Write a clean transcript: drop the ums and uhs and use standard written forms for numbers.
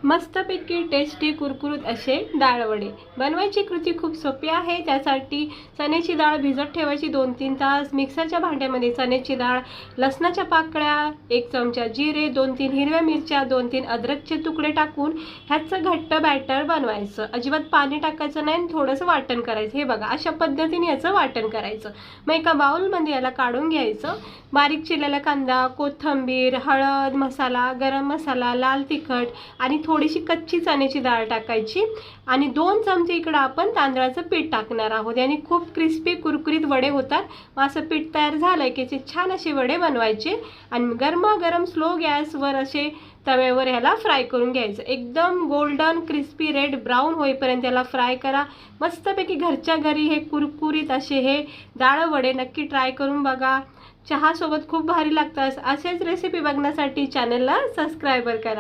मस्तपैकी टेस्टी कुरकुरीत असे डाळ वडे बनवायची कृती खूप सोपी आहे। त्यासाठी चण्याची डाळ भिजत ठेवायची 2-3 तास। मिक्सरच्या भांड्यामध्ये चण्याची डाळ, लसणाच्या पाकळ्या, 1 चमचा जिरे, 2-3 हिरव्या मिरच्या, 2-3 अद्रकचे तुकडे टाकून ह्याचं घट्ट बॅटर बनवायचं। अजिबात पाणी टाकायचं नाही, थोडंसं वाटण करायचं। हे बघा, अशा पद्धतीने याचं वाटण करायचं। मग एका बाउलमध्ये याला काढून घ्यायचं। बारीक चिरलेला कांदा, कोथिंबीर, हळद, मसाला, गरम मसाला, लाल तिखट आणि थोडीशी कच्ची चण्याची डाळ टाकायची आणि 2 चमचे इकडं आपण तांदळाचं पीठ टाकणार आहोत। याने खूप क्रिस्पी कुरकुरीत वडे होतात। मग असं पीठ तयार झालं की याचे छान असे वडे बनवायचे आणि गरमागरम स्लो गॅसवर असे तव्यावर ह्याला फ्राय करून घ्यायचं। एकदम गोल्डन क्रिस्पी रेड ब्राऊन होईपर्यंत याला फ्राय करा। मस्तपैकी घरच्या घरी हे कुरकुरीत असे हे डाळ वडे नक्की ट्राय करून बघा। चहा सोबत खूप भारी लागतात। असेच रेसिपी बघण्यासाठी चॅनलला सबस्क्राइब करा।